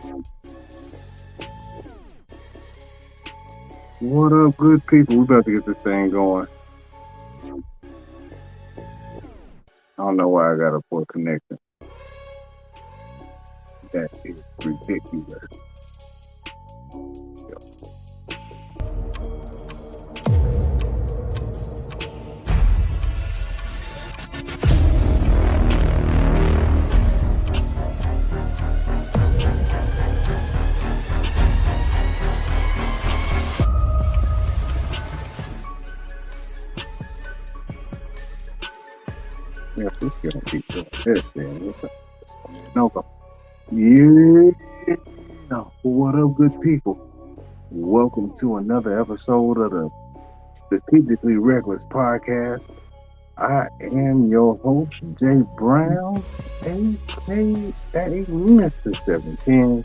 What up, good people? We about to get this thing going. I don't know why I got a poor connection. That is ridiculous. Yes, we're gonna keep doing this thing. No, yeah. What up, good people? Welcome to another episode of the Strategically Reckless Podcast. I am your host, Jay Brown, aka Mr. 17,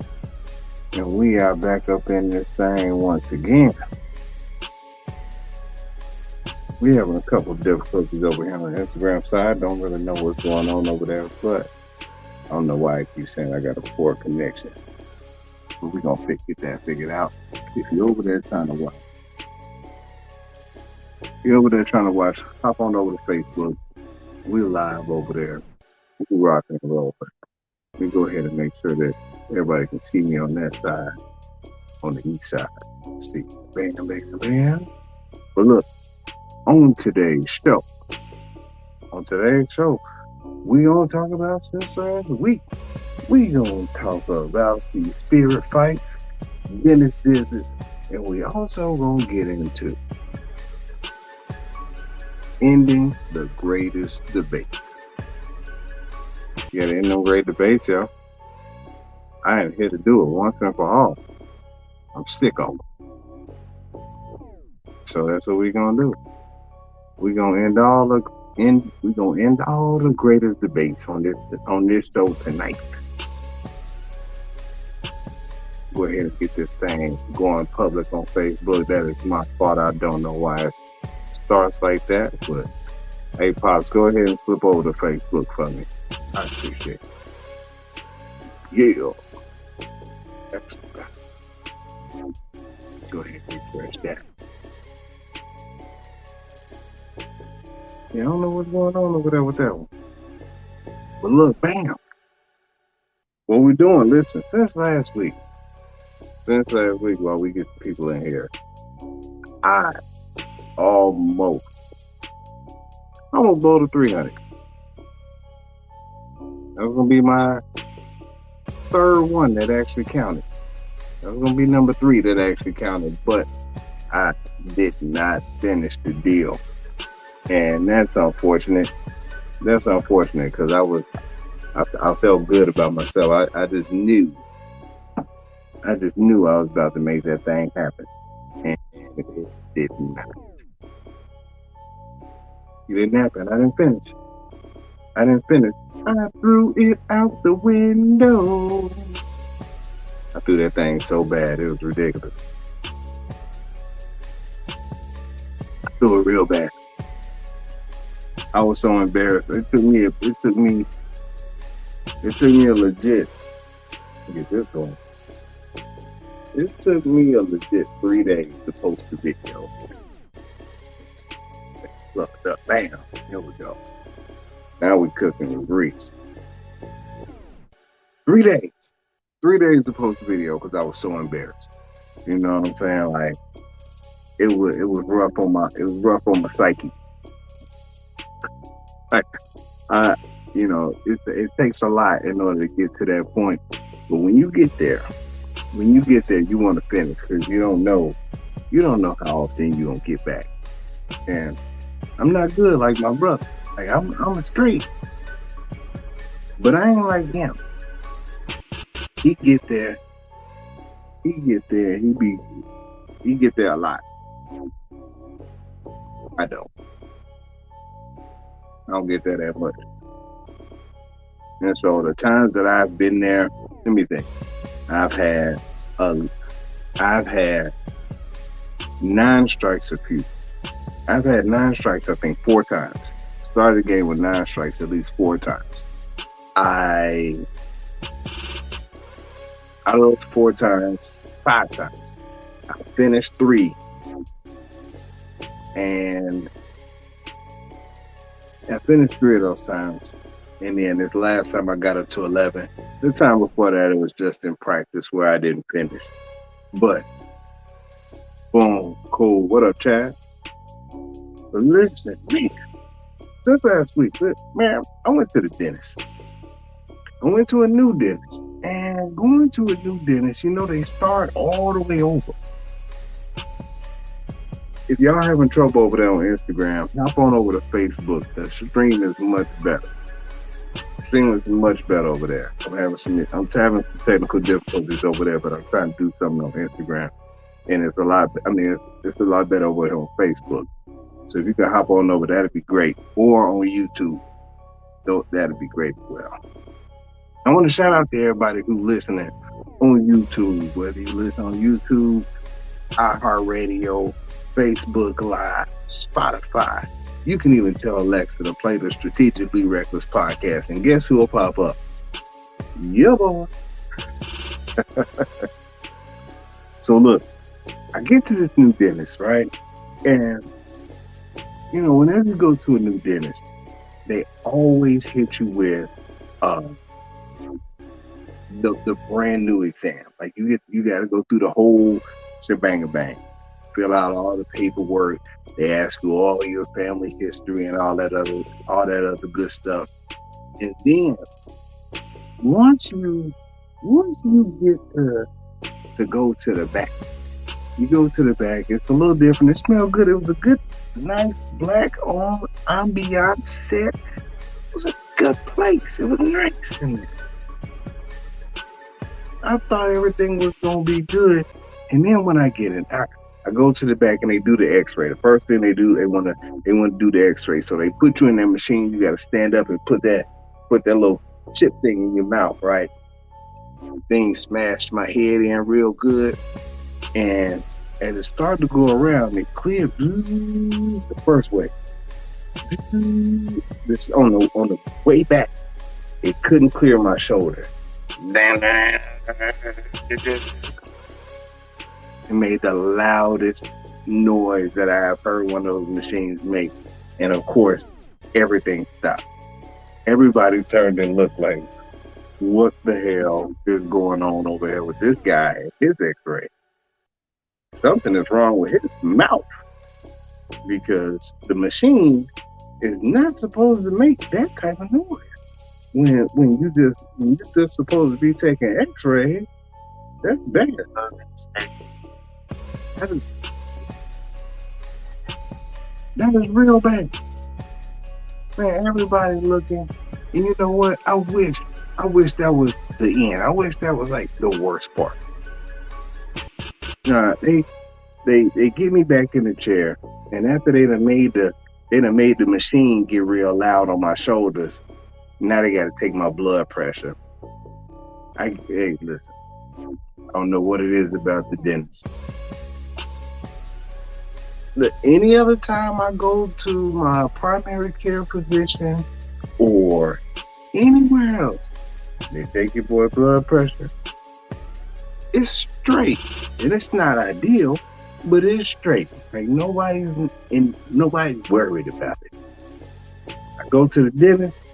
and we are back up in this thing once again. We're having a couple of difficulties over here on the Instagram side. Don't really know what's going on over there, but I don't know why I keep saying I got a poor connection. But we're going to get that figured out. If you're over there trying to watch, hop on over to Facebook. We're live over there. We're rocking and rolling. We go ahead and make sure that everybody can see me on that side, on the east side. Let's see. Bam, bam, bam. But look. On today's show, we gonna talk about since last week. We gonna talk about the spirit fights, Dennis visits, and we also gonna get into ending the greatest debates. Yeah, there ain't no great debates, y'all. I am here to do it once and for all. I'm sick of them. So that's what we gonna do. We're gonna end all the greatest debates on this show tonight. Go ahead and get this thing going public on Facebook. That is my fault. I don't know why it starts like that, but hey, Pops, go ahead and flip over to Facebook for me. I appreciate it. Yeah. Excellent. Go ahead and refresh that. Yeah, I don't know what's going on over there with that one. But look, bam. What we doing? Listen, since last week, while we get people in here, I almost bowled a 300. That was going to be my third one that actually counted. That was going to be number 3 that actually counted, but I did not finish the deal. And that's unfortunate. Because I felt good about myself. I just knew I was about to make that thing happen. And it did not. It didn't happen. I didn't finish. I threw it out the window. I threw that thing so bad. It was ridiculous. I threw it real bad. I was so embarrassed. It took me a legit. Get this going. It took me a legit 3 days to post the video. Look up, bam. Here we go. Now we cooking with grease. 3 days. 3 days to post the video because I was so embarrassed. You know what I'm saying? Like it was rough on my psyche. Like, it takes a lot in order to get to that point. But when you get there, you want to finish because you don't know how often you gonna get back. And I'm not good like my brother. Like I'm a straight, but I ain't like him. He get there. He get there a lot. I don't get that as much. And so the times that I've been there, let me think. I've had 9 strikes a few. I've had 9 strikes, I think, 4 times. Started the game with 9 strikes at least 4 times. I Out of those 5 times, I finished 3, and I finished 3 of those times. And then this last time I got up to 11. The time before that, it was just in practice where I didn't finish. But, boom, cool. What up, Chad? But listen, man, just last week, man, I went to the dentist. I went to a new dentist. And going to a new dentist, they start all the way over. If y'all having trouble over there on Instagram, hop on over to Facebook. The stream is much better. Things much better over there. I'm having some technical difficulties over there, but I'm trying to do something on Instagram, and it's a lot better over here on Facebook. So if you can hop on over, that'd be great. Or on YouTube, that'd be great as well. I want to shout out to everybody who's listening on YouTube, whether you listen on YouTube, iHeartRadio, Facebook Live, Spotify. You can even tell Alexa to play the Strategically Reckless podcast, and guess who will pop up? Yeah, boy. So look, I get to this new dentist, right? And, whenever you go to a new dentist, they always hit you with the brand new exam. Like you got to go through the whole shebang-a-bang. Fill out all the paperwork. They ask you all your family history and all that other good stuff. And then once you get to go to the back, you go to the back. It's a little different. It smelled good. It was a good, nice black ambiance set. It was a good place. It was nice in there. I thought everything was gonna be good, and then when I get in, I go to the back and they do the X-ray. The first thing they do, they want to do the X-ray. So they put you in that machine. You got to stand up and put that little chip thing in your mouth, right? Thing smashed my head in real good, and as it started to go around, it cleared the first way. This on the way back, it couldn't clear my shoulder. It made the loudest noise that I have heard one of those machines make. And of course, everything stopped. Everybody turned and looked like, what the hell is going on over here with this guy and his X-ray? Something is wrong with his mouth, because the machine is not supposed to make that type of noise. When you're just supposed to be taking X-ray, that's bad. That is real bad. Man, everybody's looking. And you know what? I wish that was the end. I wish that was like the worst part. They get me back in the chair, and after they done made the machine get real loud on my shoulders, now they got to take my blood pressure. Hey, listen. I don't know what it is about the dentist. Any other time I go to my primary care physician or anywhere else, they take your boy blood pressure. It's straight, and it's not ideal, but it's straight. Like nobody's worried about it. I go to the dentist,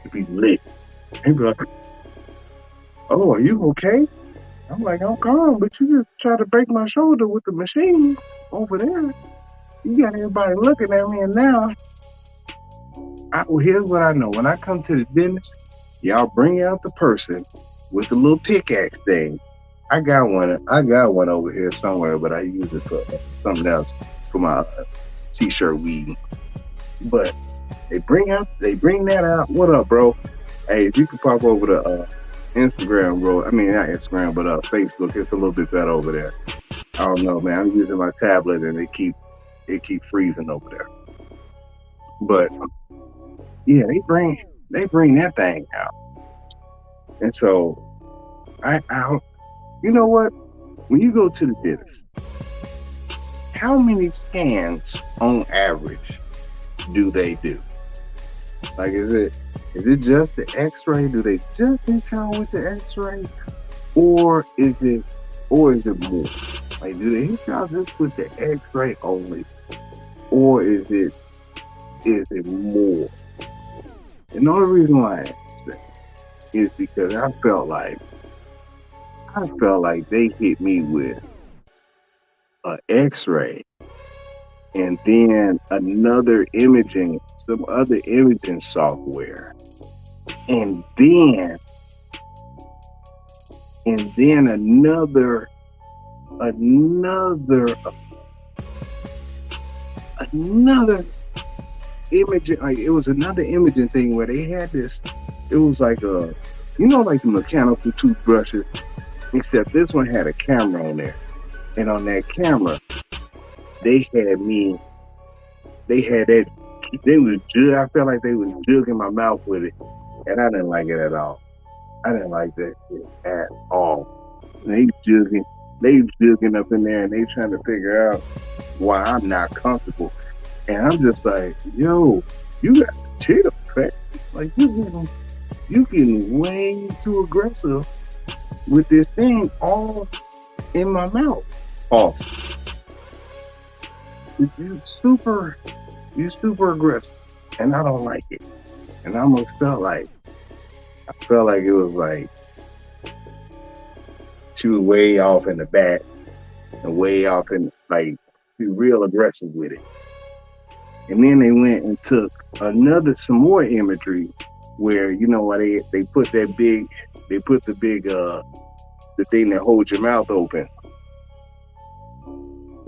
it be lit. They be like, "Oh, are you okay?" I'm like, "I'm calm, but you just try to break my shoulder with the machine over there. You got everybody looking at me, and now, here's what I know. When I come to the dentist, y'all bring out the person with the little pickaxe thing. I got one over here somewhere, but I use it for something else, for my t-shirt weeding. But they bring that out. What up, bro? Hey, if you can pop over to Instagram, bro. I mean, not Instagram, but Facebook. It's a little bit better over there. I don't know, man. I'm using my tablet, and it keep freezing over there. But yeah, they bring that thing out, and so I you know what? When you go to the dentist, how many scans on average do they do? Like, is it just the X-ray? Do they just hit y'all with the X-ray? or is it more? Like, do they hit y'all just with the X-ray only, or is it more? And the only reason why I asked that is because I felt like they hit me with an X-ray and then some other imaging software, and then another imaging, like it was another imaging thing where they had this. It was like like the mechanical toothbrushes, except this one had a camera on there, and on that camera they had that. I felt like they was jugging my mouth with it, and I didn't like it at all. I didn't like that shit at all. They jugging up in there, and they trying to figure out why I'm not comfortable. And I'm just like, yo, you got to chill, man. Like you getting way too aggressive with this thing all in my mouth. Off. You super aggressive, and I don't like it. And I almost felt like it was like she was way off in the back and way off in, like, she was real aggressive with it. And then they went and took some more imagery where, why they put the big the thing that holds your mouth open.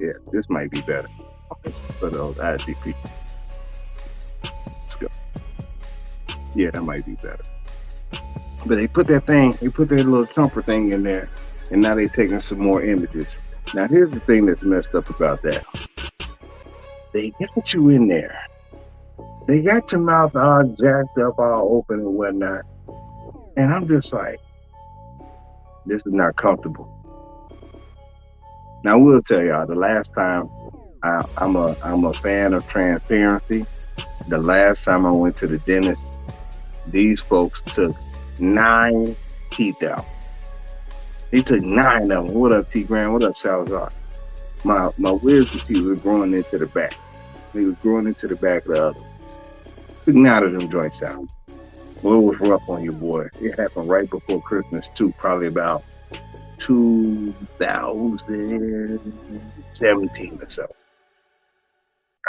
Yeah, this might be better for those IGP. Let's go. Yeah, that might be better. But they put that little thumper thing in there, and now they're taking some more images. Now here's the thing that's messed up about that. They got you in there. They got your mouth all jacked up, all open and whatnot. And I'm just like, this is not comfortable. Now I will tell y'all, the last time I'm a fan of transparency. The last time I went to the dentist, these folks took 9 teeth out. They took 9 of them. What up, T Grant? What up, Salazar? My wisdom teeth were growing into the back. They was growing into the back of the other ones. Took 9 of them joints out. Well, it was rough on you, boy. It happened right before Christmas too, probably about 2017 or so.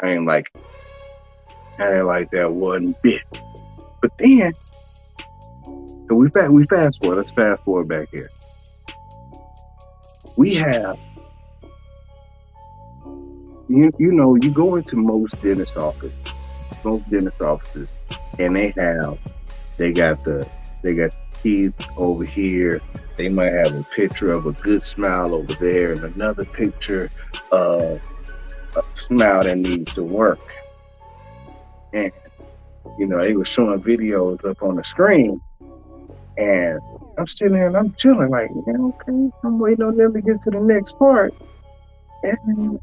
I ain't like that one bit. But then, so we fast forward. Let's fast forward back here. We have, you go into most dentist offices, and they got the teeth over here. They might have a picture of a good smile over there, and another picture of a smile that needs to work. And they were showing videos up on the screen, and I'm sitting there and I'm chilling, like, yeah, okay, I'm waiting on them to get to the next part. And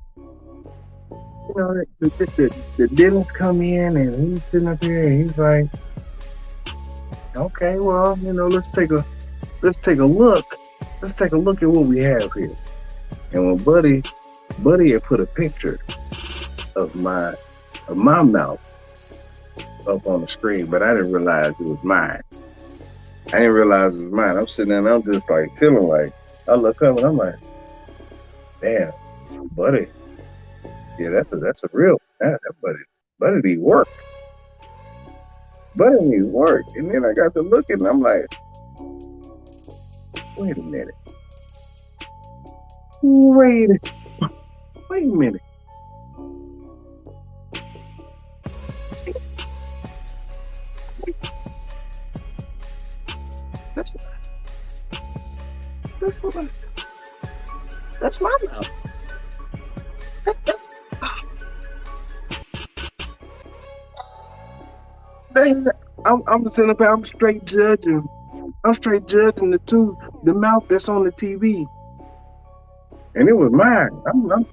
the dentist come in, and he's sitting up here, and he's like, okay, well, let's take a look. Let's take a look at what we have here. And when Buddy had put a picture of my mouth up on the screen, but I didn't realize it was mine. I'm sitting there and I'm just like feeling like, I look up and I'm like, damn, Buddy. Yeah, that's a real, that Buddy need work. Buddy needs work. And then I got to looking and I'm like, wait a minute. That's my mouth. I'm sitting up here, I'm straight judging the mouth that's on the TV. And it was mine. I'm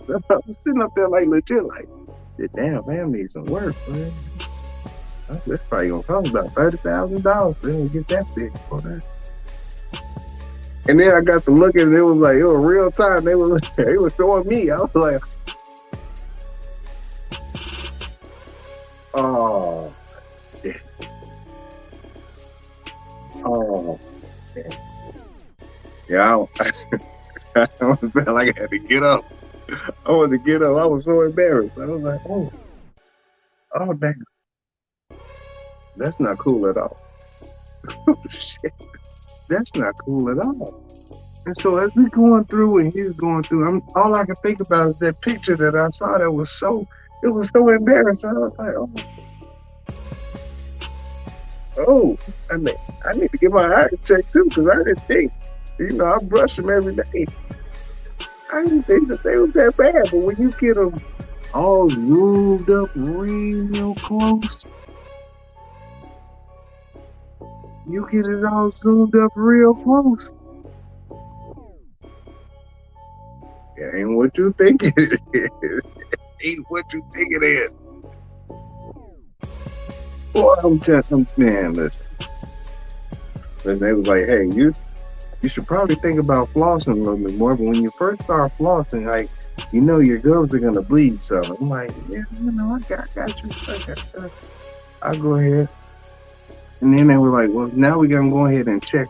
sitting up there like legit, like, damn, man, need some work, man. That's probably gonna cost about $30,000 to get that big for that. And then I got to look at it. It was like, it was real time. They were showing me. I was like, oh, yeah. Oh, man. Yeah, I almost felt like I had to get up. I wanted to get up. I was so embarrassed. I was like, oh, damn. That's not cool at all. Shit. That's not cool at all. And so as we going through and he's going through, all I can think about is that picture that I saw that was so embarrassing. I was like, I need to get my eye checked too, because I didn't think, I brush them every day. I didn't think that they was that bad, but when you get them all zoomed up real close, you get it all zoomed up real close. It ain't what you think it is. Ain't what you think it is. Boy, man, listen. And they was like, hey, you should probably think about flossing a little bit more, but when you first start flossing, like, your gums are going to bleed some. I'm like, yeah, I got you. I'll go ahead. And then they were like, well, now we're going to go ahead and check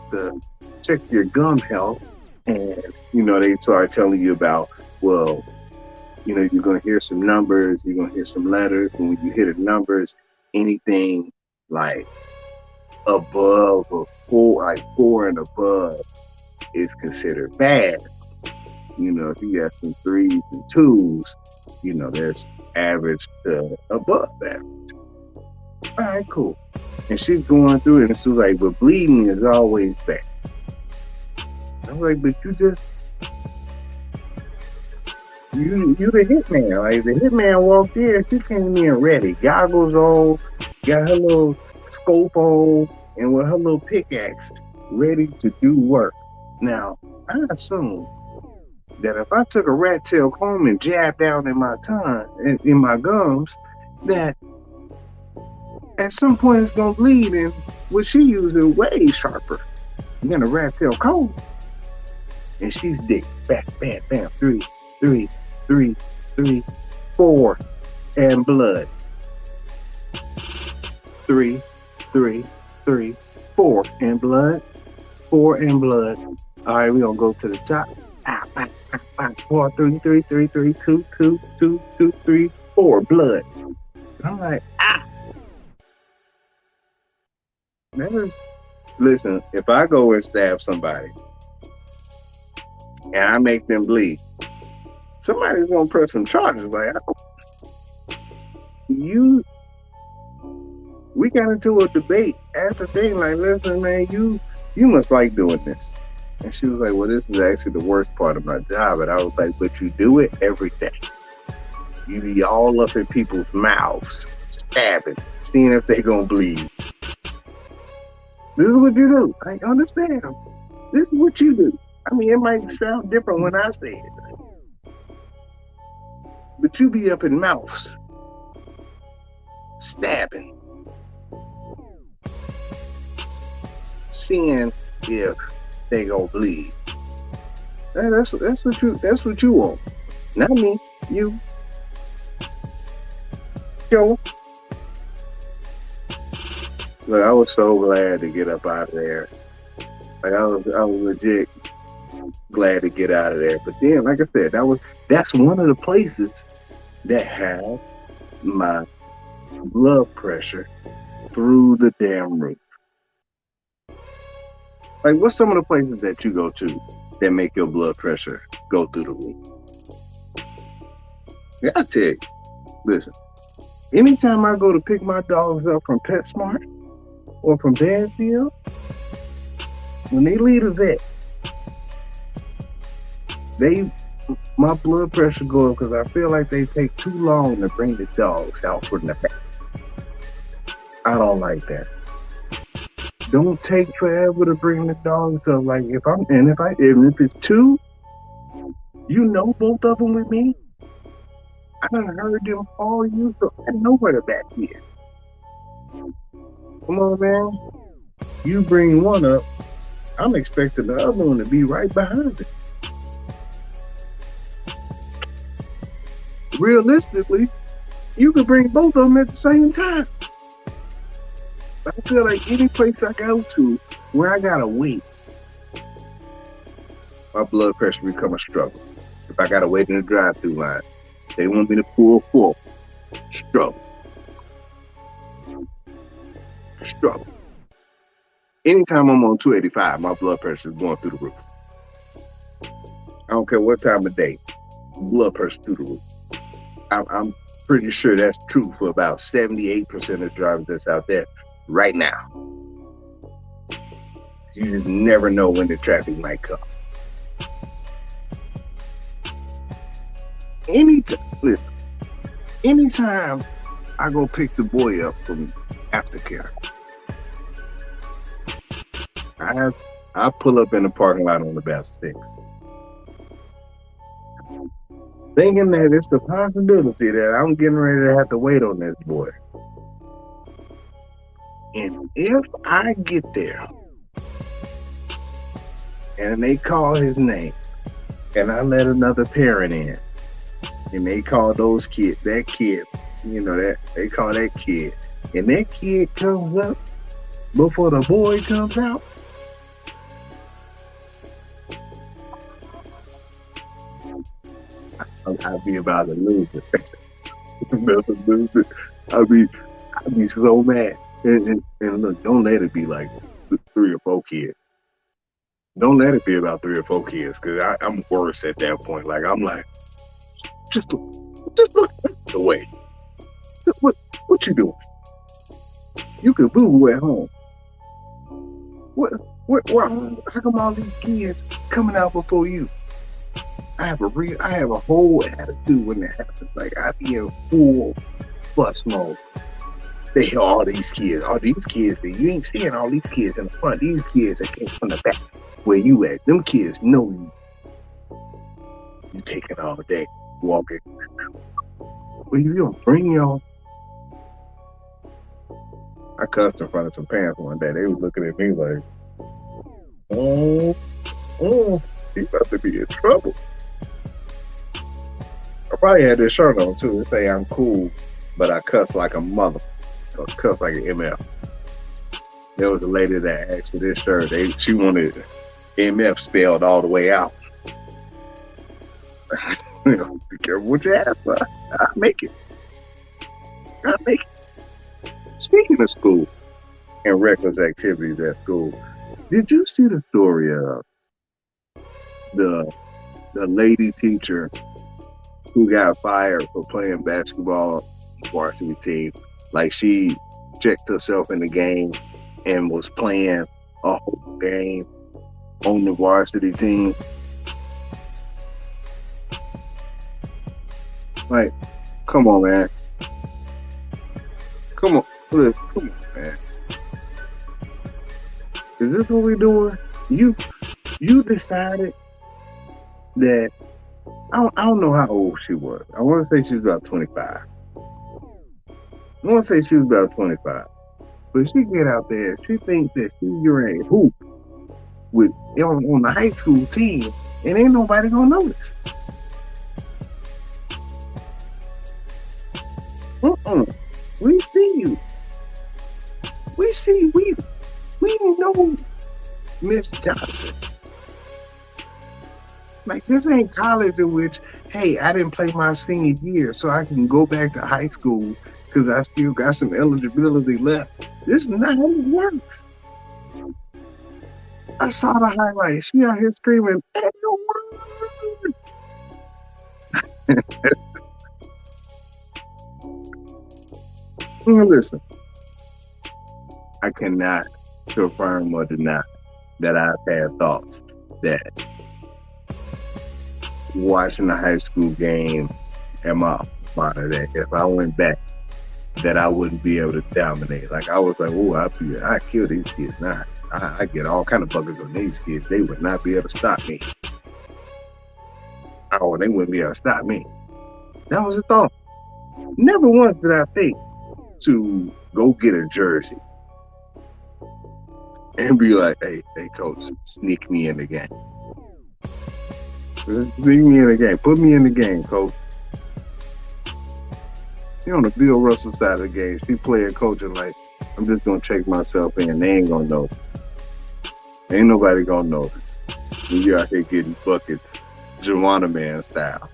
your gum health. And, they start telling you about, well, you're going to hear some numbers, you're going to hear some letters. And when you hear the numbers, anything like above a 4, like 4 and above is considered bad. If you got some 3s and 2s, there's average to above average. All right, cool. And she's going through it, and she's like, but bleeding is always bad. I'm like, but you the hitman. Like, the hitman walked in, she came in ready. Goggles on, got her little scope on, and with her little pickaxe, ready to do work. Now, I assume that if I took a rat tail comb and jabbed down in my tongue, in my gums, that at some point it's gonna bleed, and what she using way sharper than a rat tail comb. And she's dick, bam, bam, bam, 3, 3, 3, 3, 4, and blood. 3, 3, 3, 4, and blood. 4 and blood. All right, we're gonna go to the top. 4, 3, 3, 3, 3, 2, 2, 2, 2, 3, 4, blood. And I'm like, Listen, if I go and stab somebody and I make them bleed, somebody's gonna press some charges. Like, we got into a debate after thing, like, listen, man, you must like doing this. And she was like, well, this is actually the worst part of my job. And I was like, but you do it every day. You be all up in people's mouths, stabbing, seeing if they gonna bleed. This is what you do. I understand. This is what you do. I mean, it might sound different when I say it, but you be up in mouths, stabbing, seeing if they gonna bleed. That's what you want. Not me. You. Yo. Look, I was so glad to get up out of there. Like, I was legit glad to get out of there. But then, like I said, that's one of the places that had my blood pressure through the damn roof. Like, what's some of the places that you go to that make your blood pressure go through the roof? Yeah, I tell you, listen, anytime I go to pick my dogs up from PetSmart or from Banfield, when they leave the vet, my blood pressure goes because I feel like they take too long to bring the dogs out from the vet. I don't like that. Don't take forever to bring the dogs up. Like, if it's 2, both of them with me. I done heard them all you, so I know where the back is. Come on, man. You bring one up, I'm expecting the other one to be right behind it. Realistically, you could bring both of them at the same time. I feel like any place I go to where I gotta wait, my blood pressure become a struggle. If I gotta wait in the drive-through line, they want me to pull full. Struggle. Anytime I'm on 285, my blood pressure is going through the roof. I don't care what time of day, blood pressure through the roof. I'm pretty sure that's true for about 78% of drivers that's out there right now. You just never know when the traffic might come. Anytime I go pick the boy up from aftercare, I pull up in the parking lot on about 6. Thinking that it's the possibility that I'm getting ready to have to wait on this boy. And if I get there and they call his name and I let another parent in and they call that kid, they call that kid, and that kid comes up before the boy comes out, I'll be about to lose it. I'll be so mad. And look, don't let it be like 3 or 4 kids. Don't let it be about 3 or 4 kids, because I'm worse at that point. Like, I'm like, just look away. What you doing? You can boo-boo at home. How come all these kids coming out before you? I have a whole attitude when that happens. Like, I be in full fuss mode. They hear all these kids that you ain't seeing all these kids in the front. These kids that came from the back where you at. Them kids know you. You taking all day walking. Well, you gonna bring y'all? I cussed in front of some parents one day. They was looking at me like, oh, he about to be in trouble. I probably had this shirt on too. It say I'm cool, but I cuss like a mother. Or cuss like an MF. There was a lady that asked for this shirt. She wanted MF spelled all the way out. Be careful what you ask for. I'll make it. Speaking of school and reckless activities at school, did you see the story of the lady teacher who got fired for playing basketball varsity team? Like, she checked herself in the game and was playing a whole game on the varsity team. Like, come on, man. Come on, man. Is this what we doing? You decided that, I don't know how old she was. I want to say she was about 25. But she get out there, she thinks that she's ready to hoop on the high school team, and ain't nobody gonna notice. We see you. We know Miss Johnson. Like, this ain't college in which, hey, I didn't play my senior year, so I can go back to high school because I still got some eligibility left. This is not how it works. I saw the highlights. She out here screaming, listen, I cannot confirm or deny that I've had thoughts that watching a high school game at my monitor, that if I went back, that I wouldn't be able to dominate. Like, I was like, oh, I kill these kids now. I get all kind of buckets on these kids. They would not be able to stop me. Oh, they wouldn't be able to stop me. That was a thought. Never once did I think to go get a jersey and be like, hey, coach, sneak me in the game. Sneak me in the game. Put me in the game, coach. You on the Bill Russell side of the game. She playing coaching like, I'm just gonna check myself in. They ain't gonna notice. Ain't nobody gonna notice. When you out here getting buckets, Joanna Man style.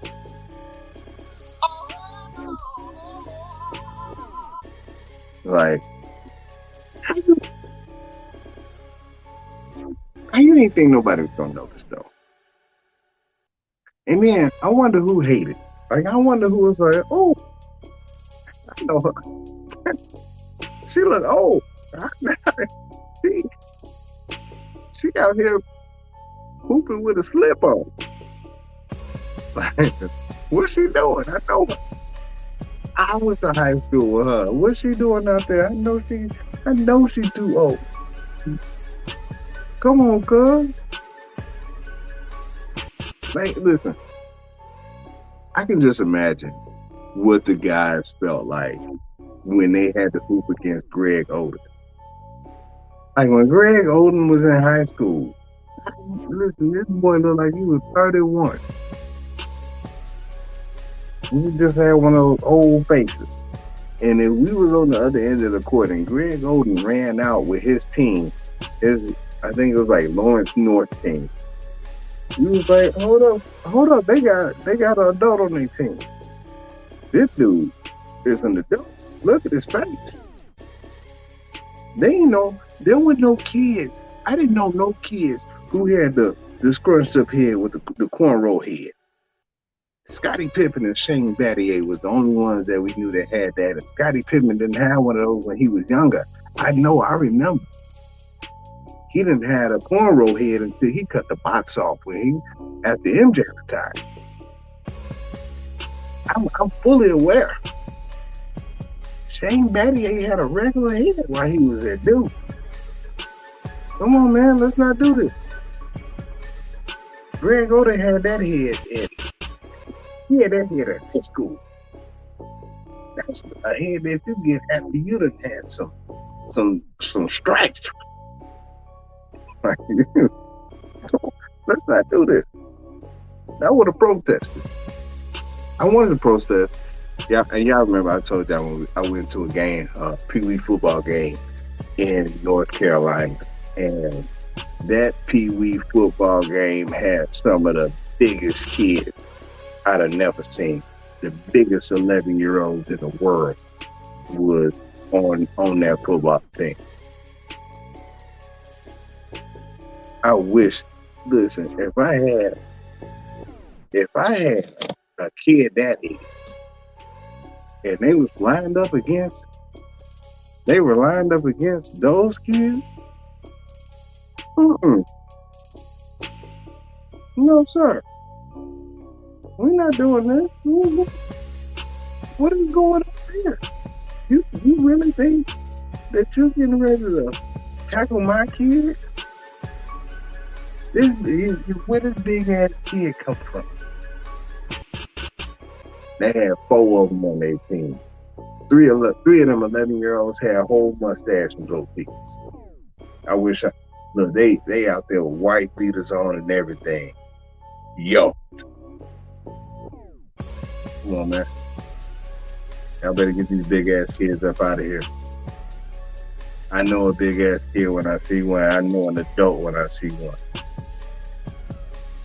Like, how you ain't think nobody was gonna notice though? And then I wonder who hated. Like, I wonder who was like, oh, I know her. She look old. She out here hooping with a slip on. Like, what's she doing? I know her. I went to high school with her. What's she doing out there? I know she's too old. Come on, cuz. Like, listen. I can just imagine what the guys felt like when they had to hoop against Greg Oden. Like when Greg Oden was in high school, listen, this boy looked like he was 31. He just had one of those old faces. And if we was on the other end of the court and Greg Oden ran out with his team, I think it was like Lawrence North team. You was like, hold up, they got an adult on their team. This dude is an adult. Look at his face. They ain't know, there were no kids. I didn't know no kids who had the scrunched up head with the cornrow head. Scottie Pippen and Shane Battier was the only ones that we knew that had that. And Scottie Pippen didn't have one of those when he was younger. I remember. He didn't have a cornrow head until he cut the box off after MJ retired. I'm fully aware. Shane Battier had a regular head while he was at Duke. Come on, man, let's not do this. Greg Oden had that head, Eddie. He had that head at high school. That's a head that you get after you done had some stripes. Let's not do this. I would have protested. I wanted to protest. Yeah, and y'all remember I told y'all when I went to a game, Pee Wee football game in North Carolina, and that Pee Wee football game had some of the biggest kids I'd have never seen. The biggest 11-year-olds in the world was on that football team. I wish, listen, if I had a kid that age and they were lined up against those kids, no, sir. We're not doing this. What is going on here? You really think that you're getting ready to tackle my kid? Where this big ass kid come from? They had 4 of them on their team. Three of them 11-year-olds had whole mustache and goatees. I wish look, they out there with white beaters on and everything. Yo. Come on, man. Y'all better get these big ass kids up out of here. I know a big ass kid when I see one. I know an adult when I see one.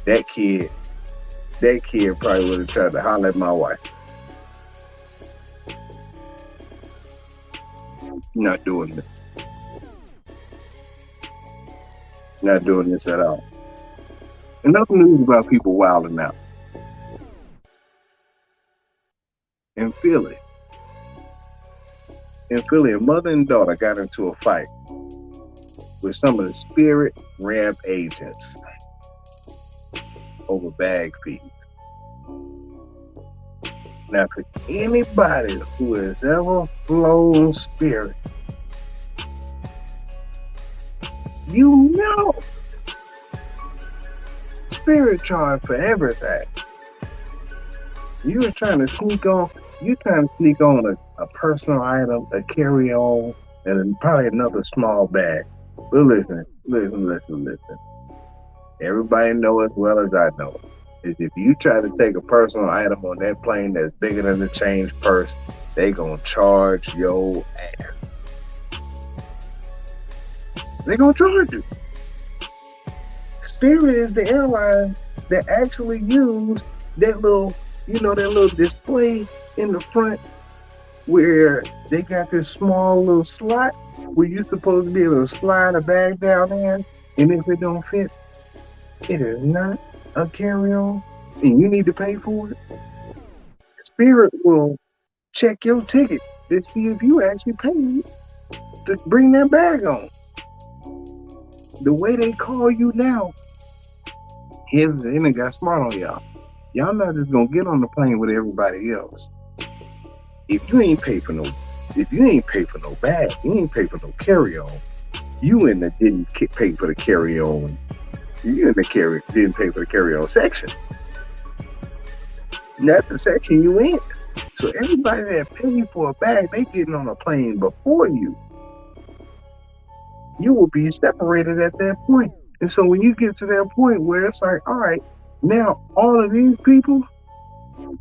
That kid probably would have tried to holler at my wife. Not doing this. Not doing this at all. Enough news about people wilding out. In Philly, a mother and daughter got into a fight with some of the Spirit ramp agents over bag fees. Now, for anybody who has ever flown Spirit, you know Spirit charge for everything. You're trying to sneak on a personal item, a carry-on, and probably another small bag. But listen. Everybody know as well as I know is if you try to take a personal item on that plane that's bigger than the change purse, they gonna charge your ass. They gonna charge you. Spirit is the airline that actually use that little display in the front where they got this small little slot where you're supposed to be able to slide a bag down there, and if it don't fit, it is not a carry-on, and you need to pay for it. Spirit will check your ticket to see if you actually paid to bring that bag on. The way they call you now, they got smart on y'all. Y'all not just gonna get on the plane with everybody else. If you ain't pay for no bag, you ain't pay for no carry-on. You didn't pay for the carry-on. Didn't pay for the carry-on section. And that's the section you in. So everybody that paid for a bag, they getting on a plane before you. You will be separated at that point. And so when you get to that point where it's like, all right, now all of these people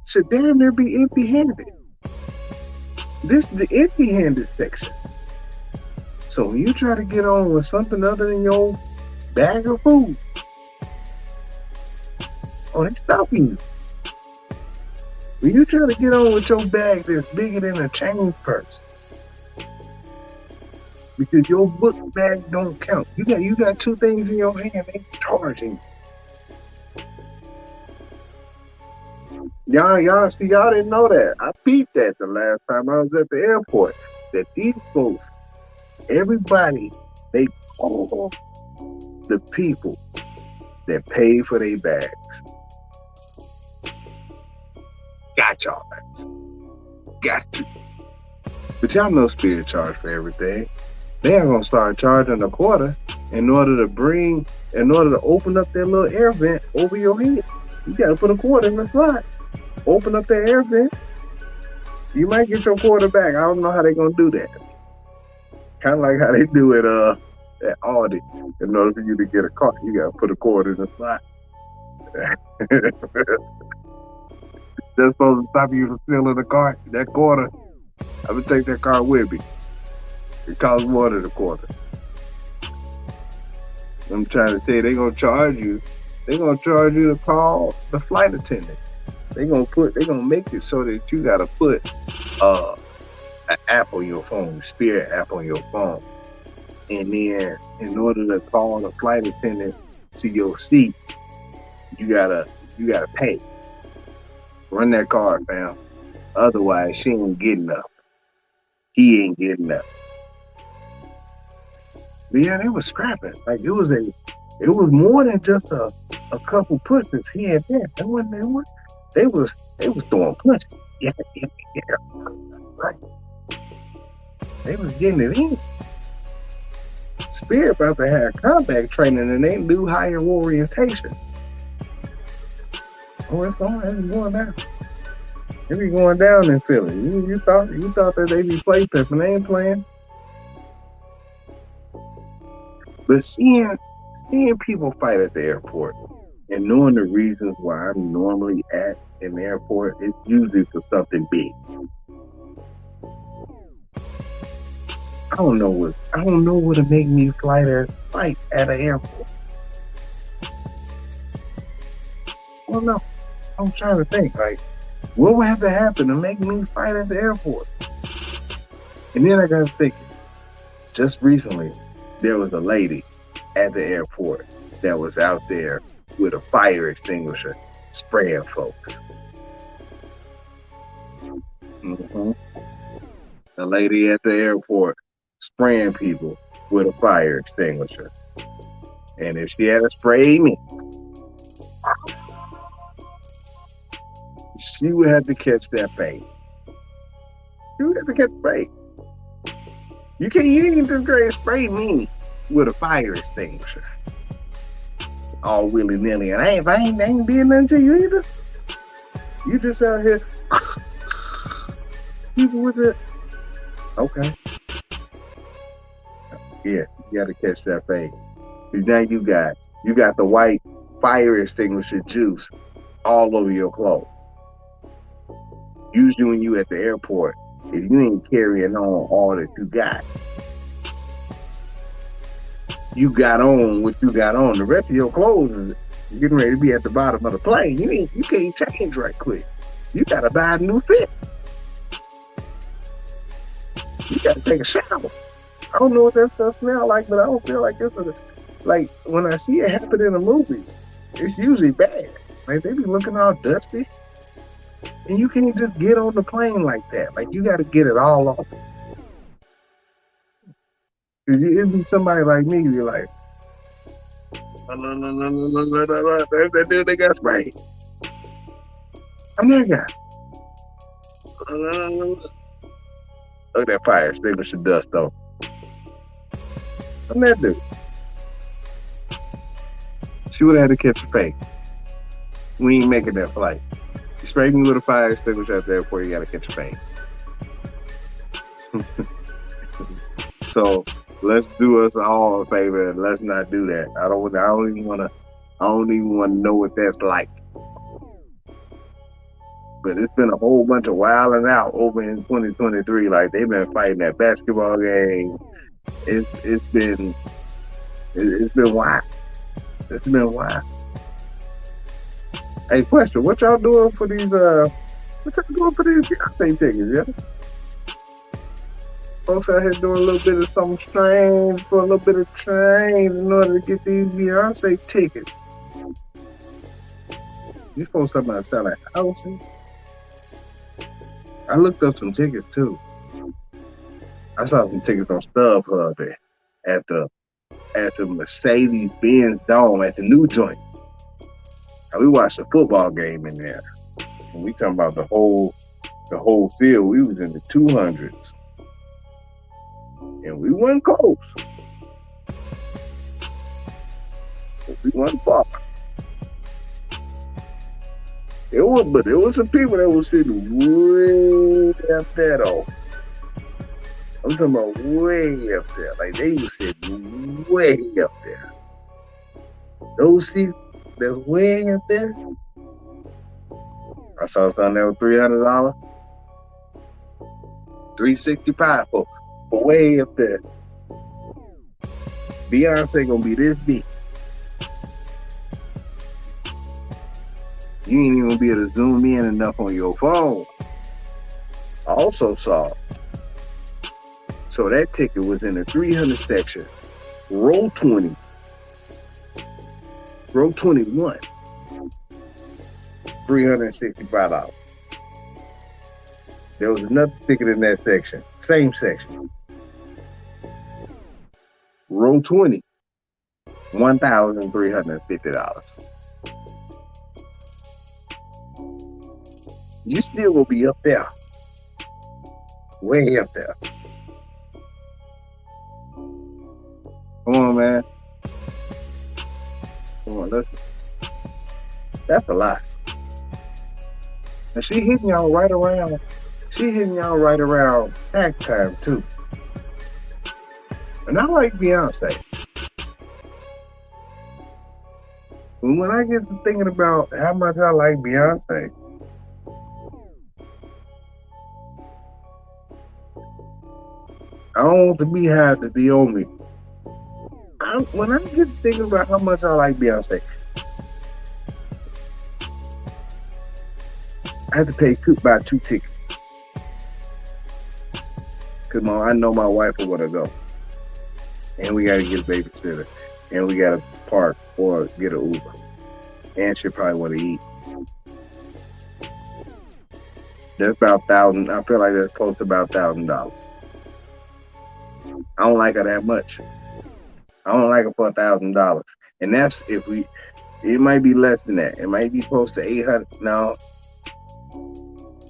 should damn near be empty-handed. This is the empty-handed section. So when you try to get on with something other than your bag of food, they stopping you. When you try to get on with your bag that's bigger than a change purse, because your book bag don't count. You got two things in your hand, they charging you. Y'all didn't know that. I peeped that the last time I was at the airport. That these folks, everybody, they call the people that pay for their bags. Got y'all ass. Got you. But y'all know Spirit charge for everything. They ain't gonna start charging a quarter in order to open up that little air vent over your head. You gotta put a quarter in the slot. Open up that air vent. You might get your quarter back. I don't know how they gonna do that. Kind of like how they do it at Audi. In order for you to get a car, you gotta put a quarter in the slot. That's supposed to stop you from stealing the car. That quarter, I would take that car with me. It costs more than a quarter. I'm trying to say they're gonna charge you. They're gonna charge you to call the flight attendant. They're gonna make it so that you gotta put an app on your phone, Spirit app on your phone. And then in order to call the flight attendant to your seat, you gotta pay. Run that card, fam. Otherwise, she ain't getting up. He ain't getting up. But yeah, they was scrapping. Like it was more than just a couple pushes here and there. They was throwing punches. Yeah. Right. They was getting it in. Spirit about to have combat training and they do higher orientation. It's going down. It be going down in Philly. You thought that they be play pimping. They ain't playing. But seeing people fight at the airport and knowing the reasons why I'm normally at an airport, it's usually for something big. I don't know what to make me fight at an airport. Well, no. I'm trying to think, like, what would have to happen to make me fight at the airport? And then I got to thinking, just recently, there was a lady at the airport that was out there with a fire extinguisher spraying folks. Mm-hmm. A lady at the airport spraying people with a fire extinguisher. And if she had sprayed me, she would have to catch that fate. She would have to catch the fate. You ain't just going to spray me with a fire extinguisher. All willy-nilly. And I ain't did nothing to you either. You just out here people with it. Okay. Yeah, You got to catch that fade. Now you got the white fire extinguisher juice all over your clothes. Usually when you at the airport, if you ain't carrying on all that you got on what you got on. The rest of your clothes is getting ready to be at the bottom of the plane. You can't change right quick. You gotta buy a new fit. You gotta take a shower. I don't know what that stuff smells like, but I don't feel like this is like when I see it happen in the movies, it's usually bad. Like they be looking all dusty. And you can't just get on the plane like that. Like you gotta get it all off. Cause it'd be somebody like me, you're like, that dude, they got sprayed. I'm that guy. Look at that fire extinguisher dust though. I'm that dude. She would have had to catch a fake. We ain't making that flight. You spray me with a fire extinguisher at the airport, you gotta catch a fake. So let's do us all a favor and let's not do that. I don't even wanna know what that's like. But it's been a whole bunch of wilding out over in 2023. Like they've been fighting that basketball game. It's been wild. It's been wild. Hey, question: what y'all doing for these? Beyonce tickets? Yeah, folks out here doing a little bit of something strange for a little bit of change in order to get these Beyonce tickets. These folks talking about selling houses. I looked up some tickets too. I saw some tickets on StubHub at the Mercedes-Benz Dome at the new joint. Now, we watched a football game in there, and we talking about the whole field. We was in the 200s, and we wasn't close. But we wasn't far. There was some people that was sitting way up there though. I'm talking about way up there. Like they was sitting way up there. Those seats that way up there. I saw something that was $300. $365 for way up there. Beyonce gonna be this big. You ain't even gonna be able to zoom in enough on your phone. I also saw. So that ticket was in the 300 section, row 20, row 21, $365. There was another ticket in that section, same section, row 20, $1,350. You still will be up there, way up there. Come on, man. Come on, listen. That's a lot. And she hitting y'all right around act time too. And I like Beyonce. When I get to thinking about how much I like Beyonce, I don't want the beehive to be on me. When I get thinking about how much I like Beyonce, I have to buy 2 tickets. Cause I know my wife will want to go, and we gotta get a babysitter, and we gotta park or get an Uber, and she probably want to eat. That's about $1,000. I feel like that's close to about $1,000. I don't like her that much. I don't like her for $1,000, and that's if we. It might be less than that. It might be close to $800. No,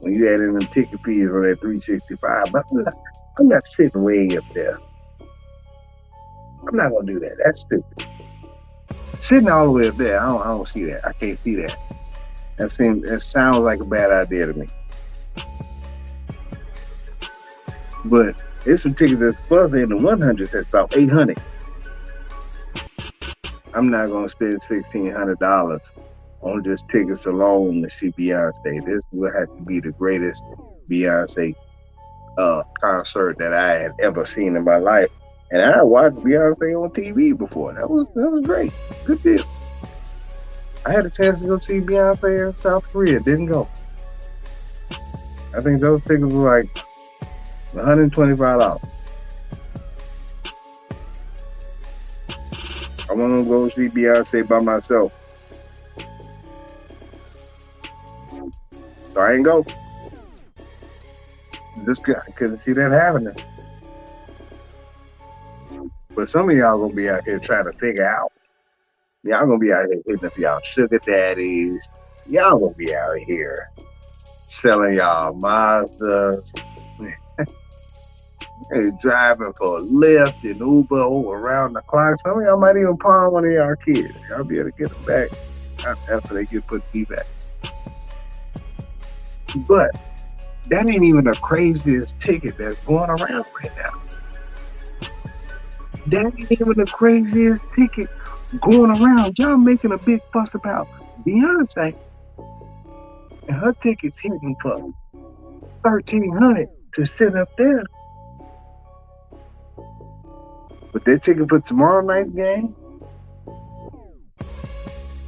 when you add in them ticket fees on that $365, but I'm not sitting way up there. I'm not gonna do that. That's stupid. Sitting all the way up there, I don't see that. I can't see that. That sounds like a bad idea to me. But there's some tickets that's further in the 100s that's about $800. I'm not gonna spend $1,600 on just tickets alone to see Beyonce. This will have to be the greatest Beyonce concert that I had ever seen in my life. And I watched Beyonce on TV before. That was great. Good deal. I had a chance to go see Beyonce in South Korea. Didn't go. I think those tickets were like $125. I want to go see Beyonce by myself. So I ain't go. Just I couldn't see that happening. But some of y'all gonna be out here trying to figure out. Y'all gonna be out here hitting up y'all sugar daddies. Y'all gonna be out here selling y'all Mazdas. And driving for Lyft and Uber over around the clock. Some of y'all might even pawn one of y'all kids. Y'all be able to get them back after they get put back. But that ain't even the craziest ticket that's going around right now. That ain't even the craziest ticket going around. Y'all making a big fuss about Beyonce and her tickets hitting for $1,300 to sit up there. But that ticket for tomorrow night's game,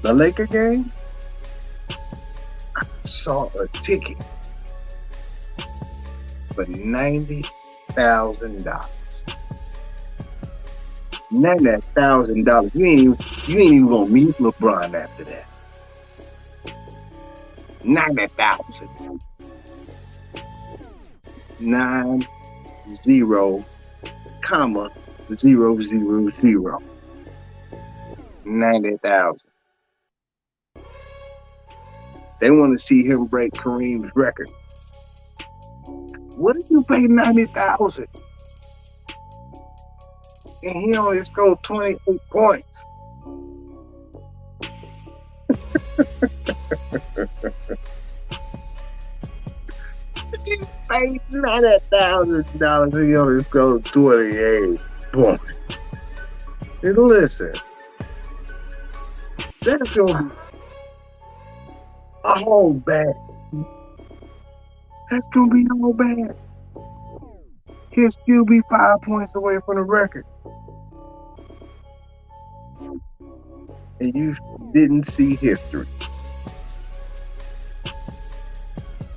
the Laker game, I saw a ticket for $90,000. $90,000. You ain't even gonna meet LeBron after that. 90,000. 90, 000. 90,000. They want to see him break Kareem's record. What if you pay 90,000 and he only scored 28 points? You paid $90,000 and he only scored 28 points. And listen, that's gonna be all bad. That's gonna be all bad. He'll still be 5 points away from the record. And you didn't see history.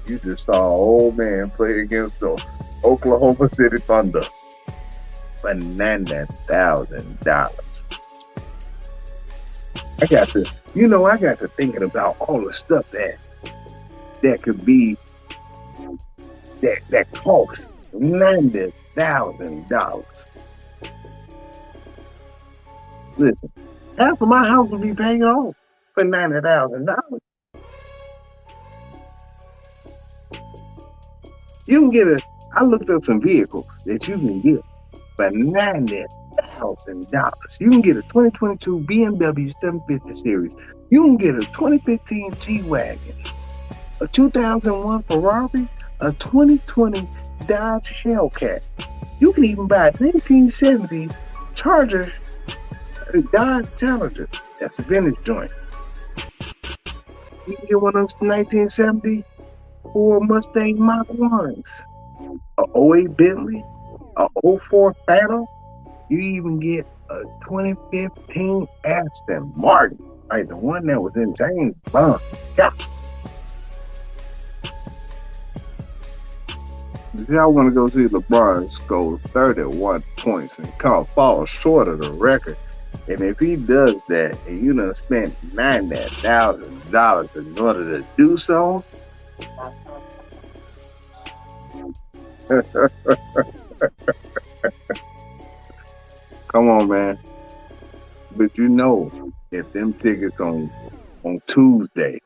You just saw an old man play against the Oklahoma City Thunder for $90,000. I got to thinking about all the stuff that could be that costs $90,000. Listen, half of my house will be paying off for $90,000. You can get I looked up some vehicles that you can get for $90,000. You can get a 2022 BMW 750 Series. You can get a 2015 G-Wagon, a 2001 Ferrari, a 2020 Dodge Hellcat. You can even buy a 1970 Charger, a Dodge Challenger. That's a vintage joint. You can get one of those 1970 Ford Mustang Mach 1s, a 08 Bentley, a 04 Phantom. You even get a 2015 Aston Martin, like the one that was in James Bond. Yeah. If y'all want to go see LeBron score 31 points and fall short of the record, and if he does that and you done spent $90,000 in order to do so, come on, man. But you know, if them tickets on Tuesday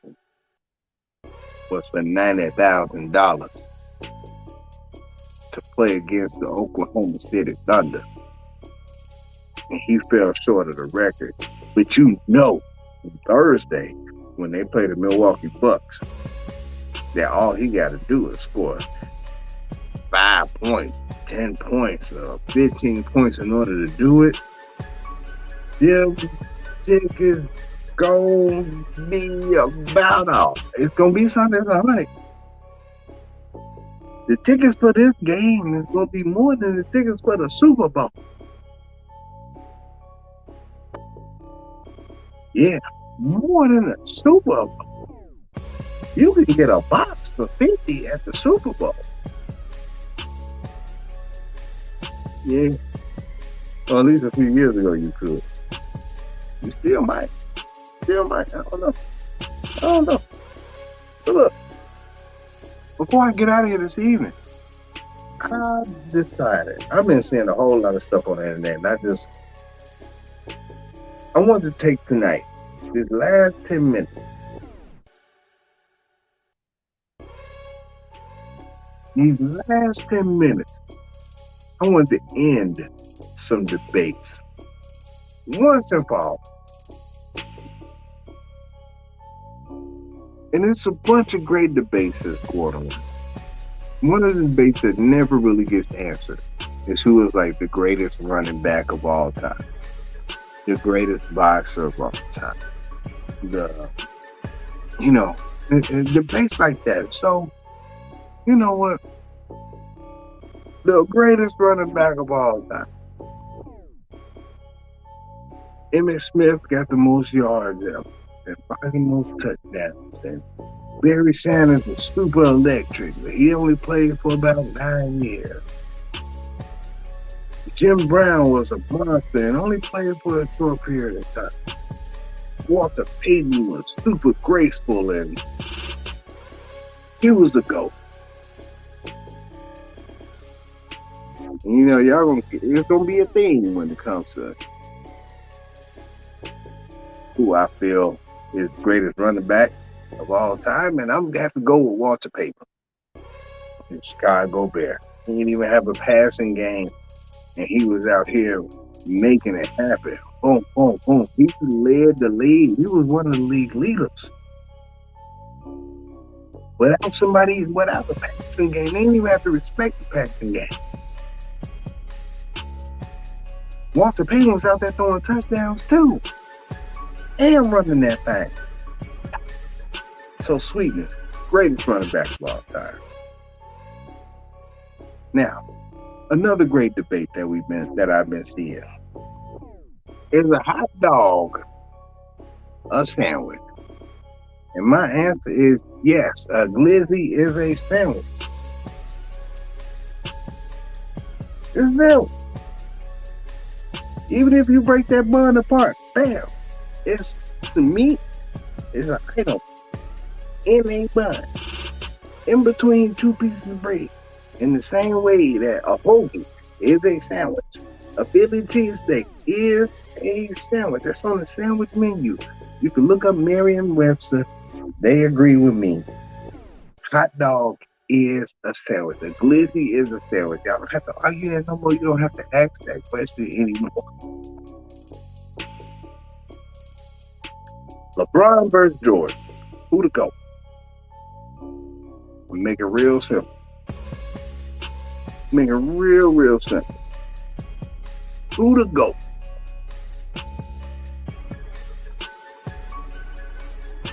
was for $90,000 to play against the Oklahoma City Thunder, and he fell short of the record, but you know, Thursday when they play the Milwaukee Bucks, that all he got to do is score 5 points, 10 points, 15 points in order to do it. Jim tickets gonna be about all. It's gonna be something that's 100. The tickets for this game is gonna be more than the tickets for the Super Bowl. Yeah, more than the Super Bowl. You can get a box for $50 at the Super Bowl. Yeah. Well, at least a few years ago you could. You still might. Still might. I don't know. But look, before I get out of here this evening, I decided, I've been seeing a whole lot of stuff on the internet, and I want to take tonight, these last 10 minutes, I want to end some debates once and for all. And it's a bunch of great debates that's going on. One of the debates that never really gets answered is who is like the greatest running back of all time, the greatest boxer of all time. Debates like that. So, you know what? The greatest running back of all time. Emmitt Smith got the most yards ever and probably the most touchdowns. And Barry Sanders was super electric, but he only played for about 9 years. Jim Brown was a monster and only played for a short period of time. Walter Payton was super graceful and he was a GOAT. You know, it's gonna be a thing when it comes to who I feel is the greatest running back of all time, and I'm gonna have to go with Walter Payton, the Chicago Bear. He didn't even have a passing game, and he was out here making it happen. Boom, boom, boom. He led the league. He was one of the league leaders. Without the passing game, they didn't even have to respect the passing game. Walter Payton was out there throwing touchdowns too, and running that thing. So Sweetness, greatest running back of all time. Now, another great debate that I've been seeing is a hot dog a sandwich? And my answer is yes. A glizzy is a sandwich. It's a sandwich. Even if you break that bun apart, bam, it's some meat. It's an item in a bun, in between two pieces of bread. In the same way that a hoagie is a sandwich, a Philly cheesesteak is a sandwich. That's on the sandwich menu. You can look up Merriam-Webster. They agree with me. Hot dog is a sandwich. A glizzy is a sandwich. Y'all don't have to argue that no more. You don't have to ask that question anymore. LeBron versus Jordan. Who to go? We make it real simple. Make it real simple. Who to go?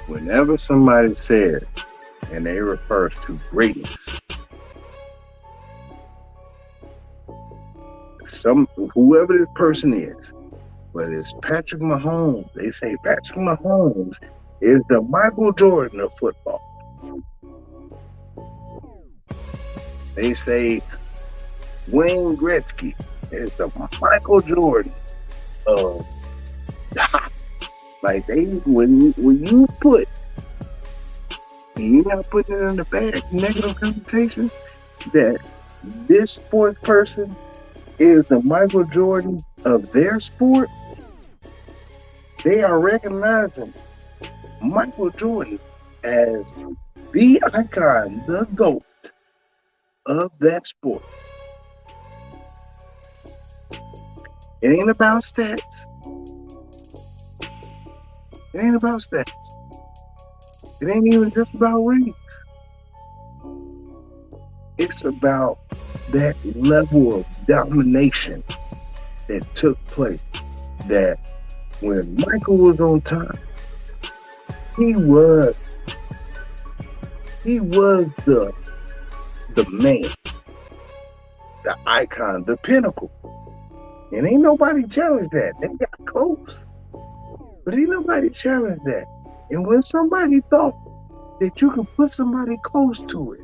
Whenever somebody says, and they refers to greatness, whoever this person is, whether it's Patrick Mahomes, they say Patrick Mahomes is the Michael Jordan of football. They say Wayne Gretzky is the Michael Jordan of hockey. Like when you put, and you're not putting it in the bad negative connotation, that this sports person is the Michael Jordan of their sport, they are recognizing Michael Jordan as the icon, the GOAT of that sport. It ain't about stats. It ain't about stats. It ain't even just about rings. It's about that level of domination that took place, that when Michael was on top, he was the man, the icon, the pinnacle. And ain't nobody challenged that. They got close. But ain't nobody challenged that. And when somebody thought that you could put somebody close to it,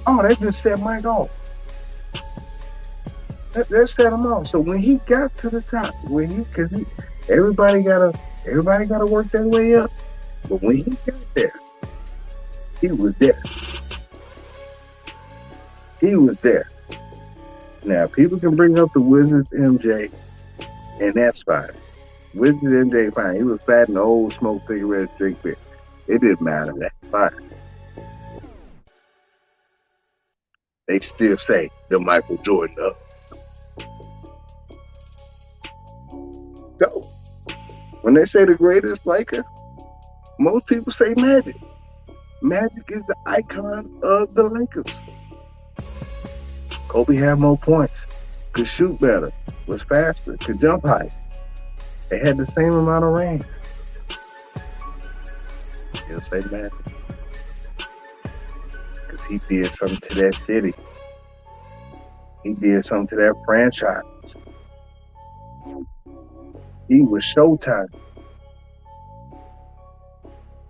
oh, that just set Mike off. That set him off. So when he got to the top, everybody gotta work their way up. But when he got there, he was there. He was there. Now, people can bring up the Wizards MJ, and that's fine. Wizards MJ, fine. He was fat and old, smoked cigarettes, drink beer. It didn't matter. That's fine. They still say the Michael Jordan of. So, when they say the greatest Laker, most people say Magic. Magic is the icon of the Lakers. Kobe had more points, could shoot better, was faster, could jump high. They had the same amount of rings. He'll say Magic. Because he did something to that city. He did something to that franchise. He was Showtime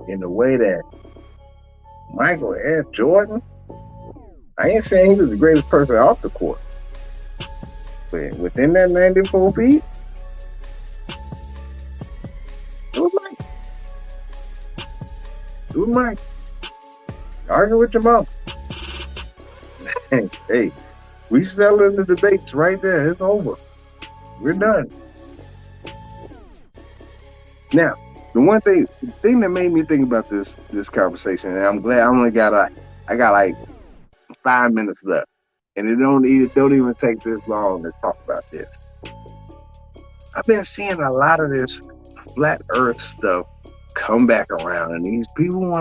in the way that Michael F. Jordan, I ain't saying he was the greatest person off the court, but within that 94 feet, it was Mike. It was Mike. Argue with your mom. Hey, we settling the debates right there. It's over. We're done. Now, the thing that made me think about this conversation, and I'm glad I got like 5 minutes left, and it don't even take this long to talk about this. I've been seeing a lot of this flat Earth stuff come back around, and these people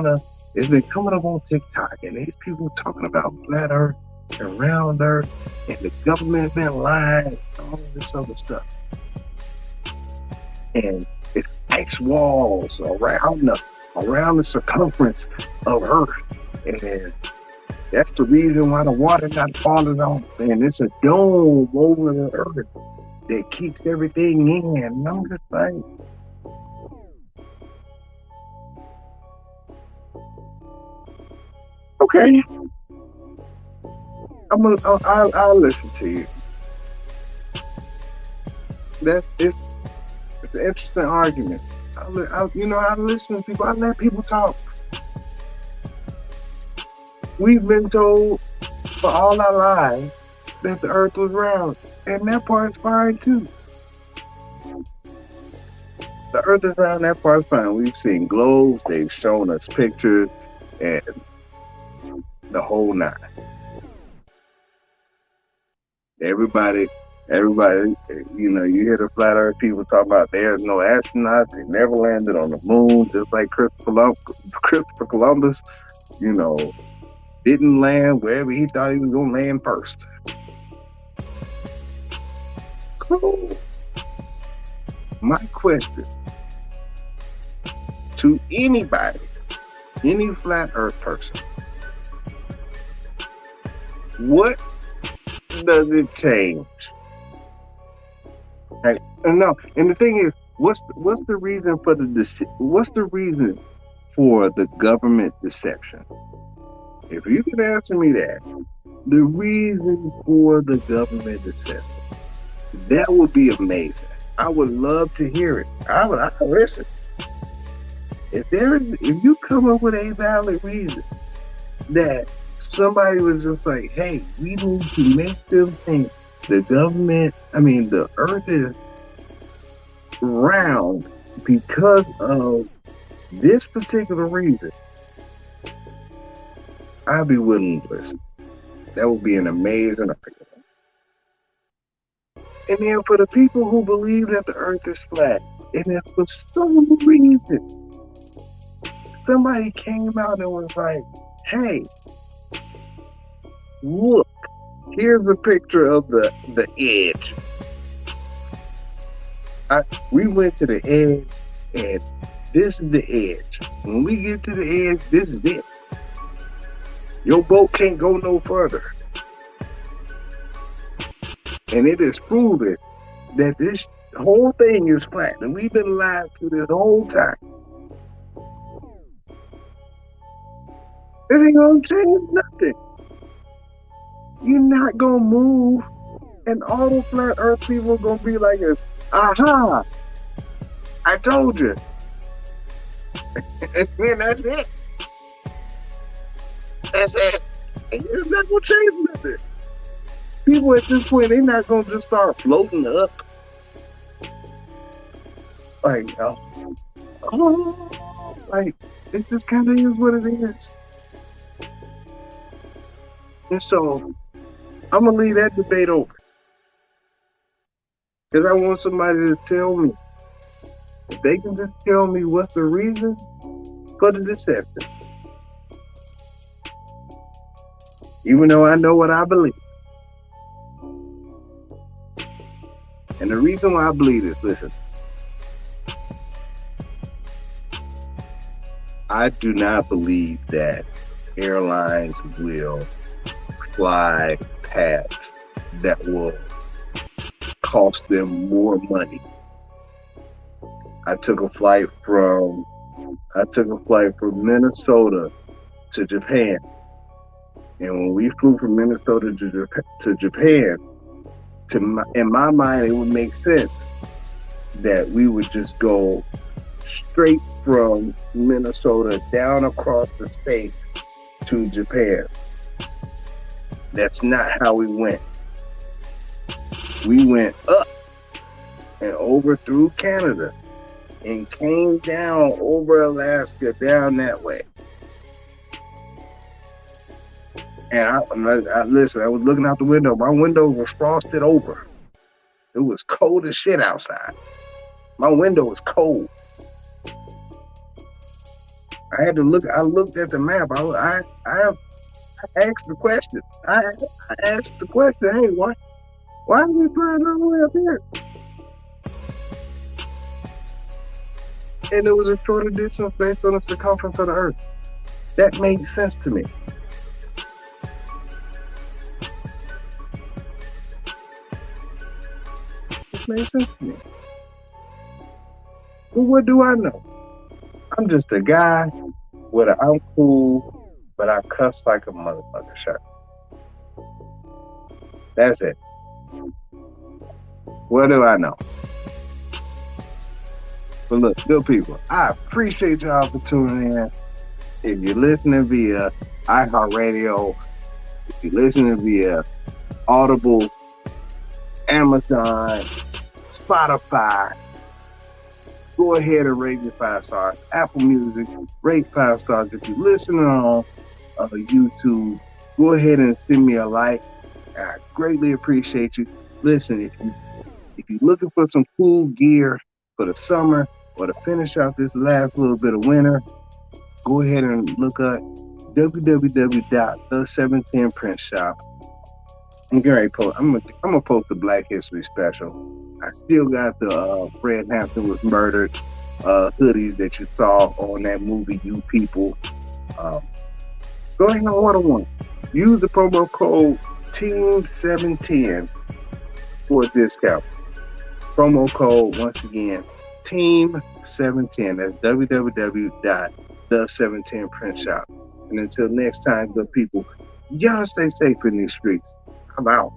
it's been coming up on TikTok, and these people talking about flat Earth and round Earth, and the government been lying, and all this other stuff, and it's ice walls around the circumference of Earth, and that's the reason why the water not falling off, and it's a dome over the Earth that keeps everything in. And I'm just like, okay, I'll listen to you. It's an interesting argument. I listen to people. I let people talk. We've been told for all our lives that the Earth was round, and that part's fine too. The Earth is round, that part's fine. We've seen globes, they've shown us pictures, and the whole nine. Everybody, you hear the flat Earth people talk about there's no astronauts, they never landed on the moon, just like Christopher Columbus, didn't land wherever he thought he was going to land first. Cool. My question to anybody, any flat Earth person, what does it change? And the thing is, what's the reason for the government deception? If you can answer me that, the reason for the government deception, that would be amazing. I would love to hear it. I would listen. If you come up with a valid reason that somebody was just like, hey, we need to make them think the Earth is round because of this particular reason, I'd be willing to listen. That would be an amazing argument. And then for the people who believe that the Earth is flat, and if for some reason somebody came out and was like, hey, look, here's a picture of the edge. We went to the edge, and this is the edge. When we get to the edge, this is it. Your boat can't go no further. And it is proven that this whole thing is flat, and we've been lied to this whole time. It ain't gonna change nothing. You're not gonna move, and all the flat earth people are gonna be like this. Aha! I told you. And then that's it. That's it. And it's not gonna change nothing. People at this point, they're not gonna just start floating up. Like, like, it just kind of is what it is. And so, I'm gonna leave that debate open. Because I want somebody to tell me. If they can just tell me what's the reason for the deception. Even though I know what I believe. And the reason why I believe this, listen. I do not believe that airlines will fly paths that will cost them more money. I took a flight from Minnesota to Japan. And when we flew from Minnesota to Japan, in my mind, it would make sense that we would just go straight from Minnesota down across the state to Japan. That's not how we went. We went up and over through Canada and came down over Alaska down that way. And I listen, I was looking out the window. My window was frosted over. It was cold as shit outside. My window was cold. I had to look. I looked at the map. I asked the question. I asked the question. Hey, why are we flying all the way up here? And it was a shorter distance based on the circumference of the Earth. That made sense to me. It made sense to me. Well, what do I know? I'm just a guy with I'm cool, but I cuss like a motherfucker shot. That's it. What do I know? But look, good people, I appreciate y'all for tuning in. If you're listening via iHeartRadio, if you're listening via Audible, Amazon, Spotify, go ahead and rate me 5 stars. Apple Music, rate 5 stars. If you're listening on YouTube, go ahead and send me a like. I greatly appreciate you. Listen, if you're looking for some cool gear for the summer or to finish out this last little bit of winter, go ahead and look up www.the710printshop. I'm gonna post the Black History special. I still got the Fred Hampton was murdered hoodies that you saw on that movie, You People. Go ahead and order one. Use the promo code TEAM710 for a discount. Promo code, once again, TEAM710. That's www.the710printshop. And until next time, good people, y'all stay safe in these streets. I'm out.